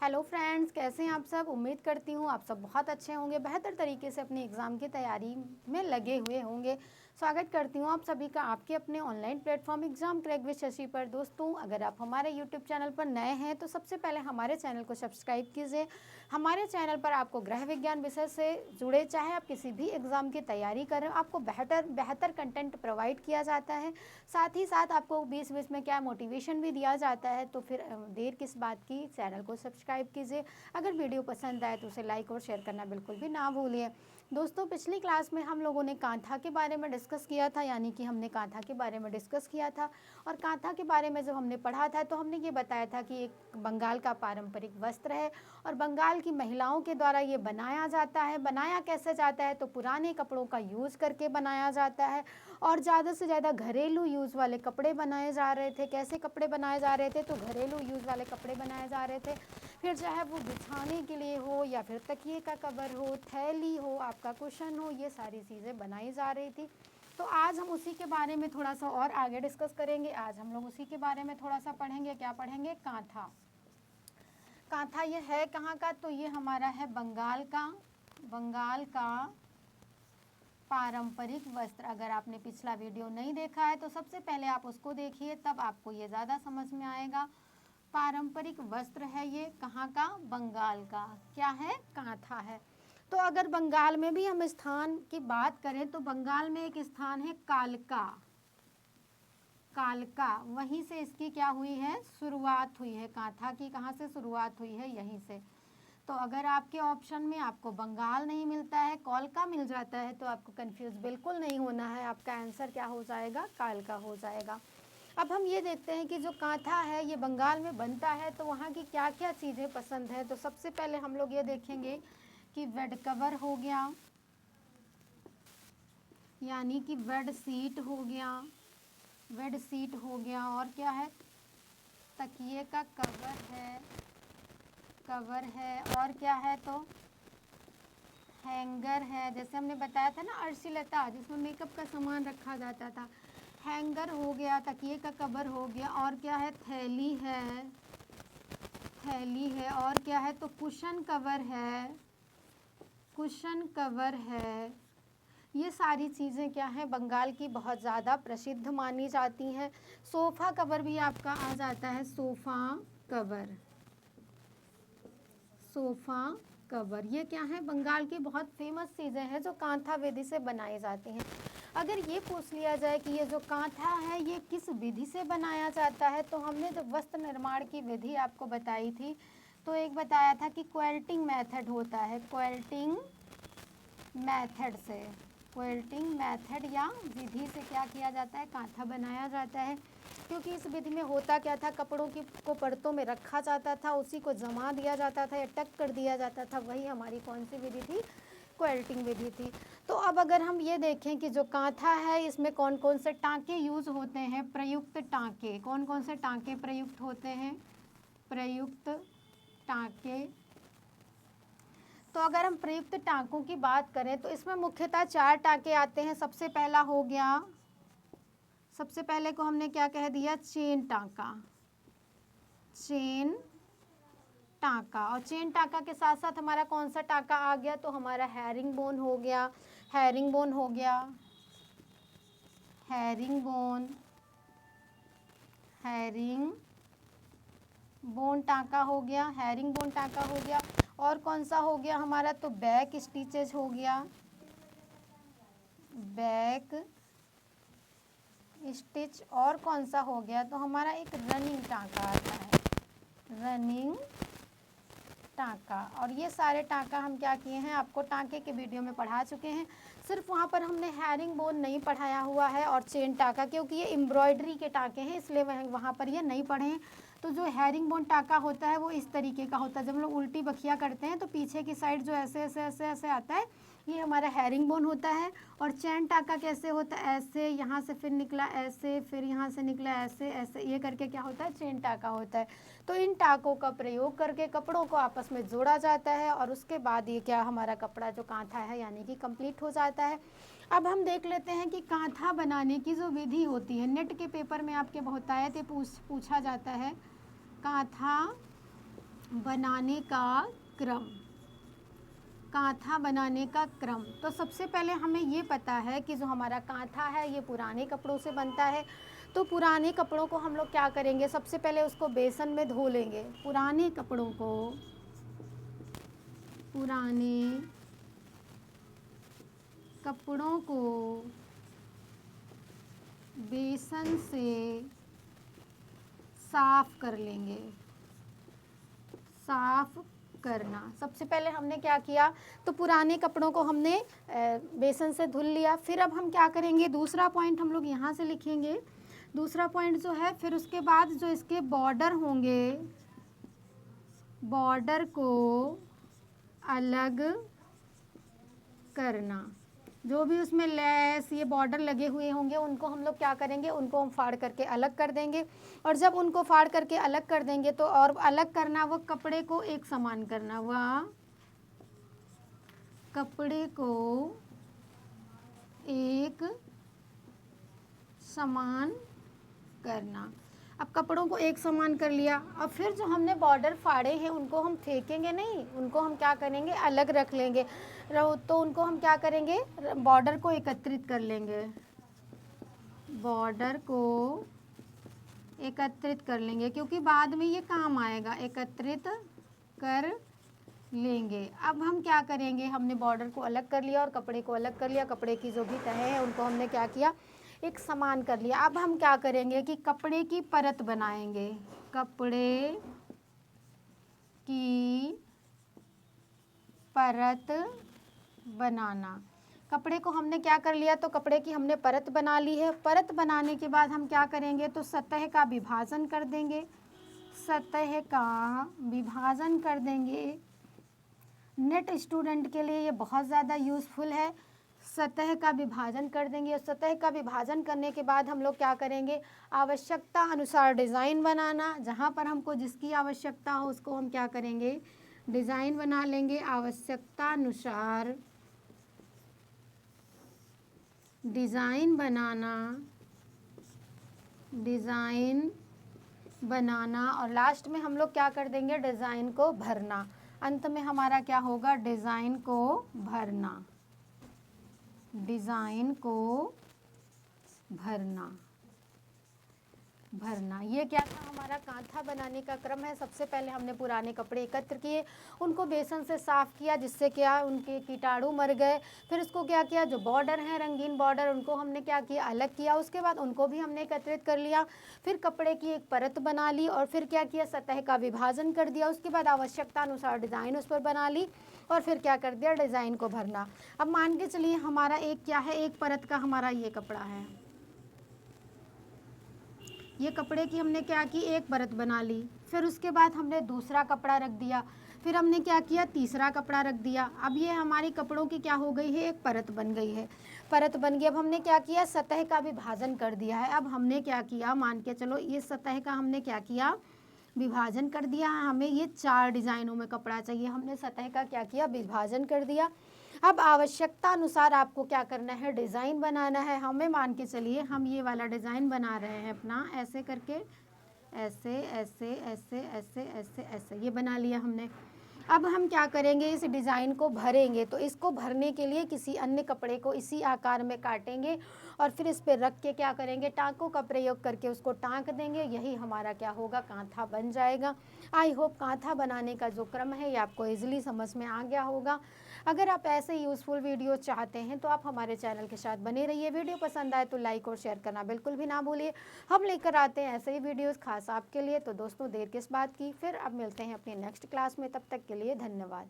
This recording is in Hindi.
हेलो फ्रेंड्स, कैसे हैं आप सब। उम्मीद करती हूँ आप सब बहुत अच्छे होंगे, बेहतर तरीके से अपने एग्ज़ाम की तैयारी में लगे हुए होंगे। स्वागत करती हूँ आप सभी का आपके अपने online platform exam crack with Shashi पर। दोस्तों, अगर आप हमारे यूट्यूब चैनल पर नए हैं तो सबसे पहले हमारे चैनल को सब्सक्राइब कीजिए। हमारे चैनल पर आपको गृह विज्ञान विषय से जुड़े, चाहे आप किसी भी एग्ज़ाम की तैयारी करें, आपको बेहतर कंटेंट प्रोवाइड किया जाता है। साथ ही साथ आपको बीच बीच में क्या मोटिवेशन भी दिया जाता है। तो फिर देर किस बात की, चैनल को सब्सक्राइब कीजिए। अगर वीडियो पसंद आए तो उसे लाइक और शेयर करना बिल्कुल भी ना भूलिए। दोस्तों, पिछली क्लास में हम लोगों ने कांथा के बारे में डिस्कस किया था, यानी कि हमने कांथा के बारे में डिस्कस किया था। और कांथा के बारे में जब हमने पढ़ा था तो हमने ये बताया था कि एक बंगाल का पारंपरिक वस्त्र है और बंगाल की महिलाओं के द्वारा ये बनाया जाता है। बनाया कैसे जाता है, तो पुराने कपड़ों का यूज़ करके बनाया जाता है और ज़्यादा से ज़्यादा घरेलू यूज़ वाले कपड़े बनाए जा रहे थे। कैसे कपड़े बनाए जा रहे थे, तो घरेलू यूज़ वाले कपड़े बनाए जा रहे थे। फिर चाहे वो बिछाने के लिए हो या फिर तकिए का कवर हो, थैली हो, आपका कुशन हो, ये सारी चीज़ें बनाई जा रही थी। तो आज हम उसी के बारे में थोड़ा सा और आगे डिस्कस करेंगे। आज हम लोग उसी के बारे में थोड़ा सा पढ़ेंगे। क्या पढ़ेंगे? कांथा। कांथा ये है कहाँ का, तो ये हमारा है बंगाल का पारंपरिक वस्त्र। अगर आपने पिछला वीडियो नहीं देखा है तो सबसे पहले आप उसको देखिए, तब आपको ये ज़्यादा समझ में आएगा। पारंपरिक वस्त्र है ये, कहाँ का? बंगाल का। क्या है? कांथा है। तो अगर बंगाल में भी हम स्थान की बात करें तो बंगाल में एक स्थान है कालका। वहीं से इसकी क्या हुई है? शुरुआत हुई है। कांथा की कहाँ से शुरुआत हुई है? यहीं से। तो अगर आपके ऑप्शन में आपको बंगाल नहीं मिलता है, कोलका मिल जाता है, तो आपको कंफ्यूज बिल्कुल नहीं होना है। आपका आंसर क्या हो जाएगा? कालका हो जाएगा। अब हम ये देखते हैं कि जो कांथा है ये बंगाल में बनता है, तो वहाँ की क्या क्या चीज़ें पसंद है। तो सबसे पहले हम लोग ये देखेंगे कि बेड कवर हो गया, यानी कि बेड शीट हो गया। और क्या है? तकिए का कवर है। और क्या है? तो हैंगर है। जैसे हमने बताया था ना अर्शीलता, जिसमें मेकअप का सामान रखा जाता था। हैंगर हो गया, तकिए का कवर हो गया। और क्या है? थैली है। और क्या है? तो कुशन कवर है। ये सारी चीज़ें क्या हैं? बंगाल की बहुत ज़्यादा प्रसिद्ध मानी जाती हैं। सोफ़ा कवर भी आपका आ जाता है। सोफ़ा कवर ये क्या है? बंगाल की बहुत फेमस चीज़ें हैं जो कांथा विधि से बनाई जाती हैं। अगर ये पूछ लिया जाए कि ये जो कांथा है ये किस विधि से बनाया जाता है, तो हमने जब वस्त्र निर्माण की विधि आपको बताई थी तो एक बताया था कि क्वेल्टिंग मेथड होता है। क्वेल्टिंग मेथड या विधि से क्या किया जाता है? कांथा बनाया जाता है। क्योंकि इस विधि में होता क्या था? कपड़ों को परतों में रखा जाता था, उसी को जमा दिया जाता था या टक कर दिया जाता था। वही हमारी कौन सी विधि थी? क्वेल्टिंग विधि थी। तो अब अगर हम ये देखें कि जो कांथा है इसमें कौन कौन से टाँके यूज़ होते हैं? प्रयुक्त टाँके। कौन कौन से टाँके प्रयुक्त होते हैं? प्रयुक्त टाँके। तो अगर हम प्रयुक्त टाँकों की बात करें तो इसमें मुख्यतः 4 टाँके आते हैं। सबसे पहला हो गया, सबसे पहले को हमने क्या कह दिया? चेन टाँका। और चेन टाँका के साथ साथ हमारा कौन सा टाँका आ गया? तो हमारा हैरिंग बोन हो गया। हैरिंग बोन टाँका हो गया। और कौन सा हो गया हमारा? तो बैक स्टिचेज हो गया। Back stitch. और कौन सा हो गया? तो हमारा एक रनिंग टाँका आता है। रनिंग टाँका। और ये सारे टाँका हम क्या किए हैं? आपको टाँके के वीडियो में पढ़ा चुके हैं। सिर्फ वहाँ पर हमने हैरिंग बोन नहीं पढ़ाया हुआ है और चेन टाँका, क्योंकि ये एम्ब्रॉयडरी के टाँके हैं, इसलिए वहाँ पर ये नहीं पढ़े हैं। तो जो हैरिंग बोन टाँका होता है वो इस तरीके का होता है। जब हम लोग उल्टी बखिया करते हैं तो पीछे की साइड जो ऐसे आता है, ये हमारा हैरिंग बोन होता है। और चैन टाँका कैसे होता है? ऐसे, यहाँ से फिर निकला ऐसे, फिर यहाँ से निकला ऐसे, ये करके क्या होता है? चेन टाँका होता है। तो इन टाँकों का प्रयोग करके कपड़ों को आपस में जोड़ा जाता है और उसके बाद ये क्या, हमारा कपड़ा जो कांथा है यानी कि कंप्लीट हो जाता है। अब हम देख लेते हैं कि कांथा बनाने की जो विधि होती है, नेट के पेपर में आपके बहुत आए थे, पूछा जाता है कांथा बनाने का क्रम, कांथा बनाने का क्रम। तो सबसे पहले हमें ये पता है कि जो हमारा कांथा है ये पुराने कपड़ों से बनता है। तो पुराने कपड़ों को हम लोग क्या करेंगे, सबसे पहले उसको बेसन में धो लेंगे। पुराने कपड़ों को बेसन से साफ कर लेंगे। साफ करना, सबसे पहले हमने क्या किया, तो पुराने कपड़ों को हमने बेसन से धुल लिया। फिर अब हम क्या करेंगे, दूसरा पॉइंट हम लोग यहाँ से लिखेंगे। दूसरा पॉइंट जो है, फिर उसके बाद जो इसके बॉर्डर होंगे, बॉर्डर को अलग करना। जो भी उसमें लेस ये बॉर्डर लगे हुए होंगे उनको हम लोग क्या करेंगे, उनको हम फाड़ करके अलग कर देंगे। और जब उनको फाड़ करके अलग कर देंगे तो और अलग करना, वो कपड़े को एक समान करना, वह कपड़े को एक समान करना। अब कपड़ों को एक समान कर लिया। अब फिर जो हमने बॉर्डर फाड़े हैं उनको हम फेंकेंगे नहीं, उनको हम क्या करेंगे, अलग रख लेंगे। तो उनको हम क्या करेंगे, बॉर्डर को एकत्रित कर लेंगे। बॉर्डर को एकत्रित कर लेंगे क्योंकि बाद में ये काम आएगा, एकत्रित कर लेंगे। अब हम क्या करेंगे, हमने बॉर्डर को अलग कर लिया और कपड़े को अलग कर लिया। कपड़े की जो भी तह है उनको हमने क्या किया, एक समान कर लिया। अब हम क्या करेंगे कि कपड़े की परत बनाएंगे। कपड़े की परत बनाना, कपड़े को हमने क्या कर लिया, तो कपड़े की हमने परत बना ली है। परत बनाने के बाद हम क्या करेंगे, तो सतह का विभाजन कर देंगे। सतह का विभाजन कर देंगे। नेट स्टूडेंट के लिए ये बहुत ज़्यादा यूज़फुल है। सतह का विभाजन कर देंगे और सतह का विभाजन करने के बाद हम लोग क्या करेंगे, आवश्यकता अनुसार डिज़ाइन बनाना। जहाँ पर हमको जिसकी आवश्यकता हो उसको हम क्या करेंगे, डिज़ाइन बना लेंगे। आवश्यकता अनुसार डिज़ाइन बनाना और लास्ट में हम लोग क्या कर देंगे, डिज़ाइन को भरना। अंत में हमारा क्या होगा, डिज़ाइन को भरना। डिज़ाइन को भरना। ये क्या था, हमारा कांथा बनाने का क्रम है। सबसे पहले हमने पुराने कपड़े एकत्र किए, उनको बेसन से साफ़ किया जिससे क्या उनके कीटाणु मर गए। फिर उसको क्या किया, जो बॉर्डर हैं रंगीन बॉर्डर, उनको हमने क्या किया, अलग किया। उसके बाद उनको भी हमने एकत्रित कर लिया। फिर कपड़े की एक परत बना ली और फिर क्या किया, सतह का विभाजन कर दिया। उसके बाद आवश्यकता अनुसार डिज़ाइन उस पर बना ली और फिर क्या कर दिया, डिज़ाइन को भरना। अब मान के चलिए हमारा एक क्या है, एक परत का हमारा ये कपड़ा है। ये कपड़े की हमने क्या की, एक परत बना ली। फिर उसके बाद हमने दूसरा कपड़ा रख दिया। फिर हमने क्या किया, तीसरा कपड़ा रख दिया। अब ये हमारी कपड़ों की क्या हो गई है, एक परत बन गई है। परत बन गई। अब हमने क्या किया, सतह का विभाजन कर दिया है। अब हमने क्या किया, मान के चलो ये सतह का हमने क्या किया, विभाजन कर दिया। हमें ये 4 डिज़ाइनों में कपड़ा चाहिए, हमने सतह का क्या किया, विभाजन कर दिया। अब आवश्यकता अनुसार आपको क्या करना है, डिज़ाइन बनाना है। हमें मान के चलिए हम ये वाला डिज़ाइन बना रहे हैं अपना, ऐसे करके, ऐसे ऐसे ऐसे ऐसे ऐसे ऐसे, ये बना लिया हमने। अब हम क्या करेंगे, इस डिज़ाइन को भरेंगे। तो इसको भरने के लिए किसी अन्य कपड़े को इसी आकार में काटेंगे और फिर इस पर रख के क्या करेंगे, टाँकों का प्रयोग करके उसको टाँक देंगे। यही हमारा क्या होगा, कांथा बन जाएगा। आई होप कांथा बनाने का जो क्रम है ये आपको ईजिली समझ में आ गया होगा। अगर आप ऐसे यूज़फुल वीडियो चाहते हैं तो आप हमारे चैनल के साथ बने रहिए। वीडियो पसंद आए तो लाइक और शेयर करना बिल्कुल भी ना भूलिए। हम लेकर आते हैं ऐसे ही वीडियोस खास आपके लिए। तो दोस्तों देर किस बात की, फिर अब मिलते हैं अपनी नेक्स्ट क्लास में। तब तक के लिए धन्यवाद।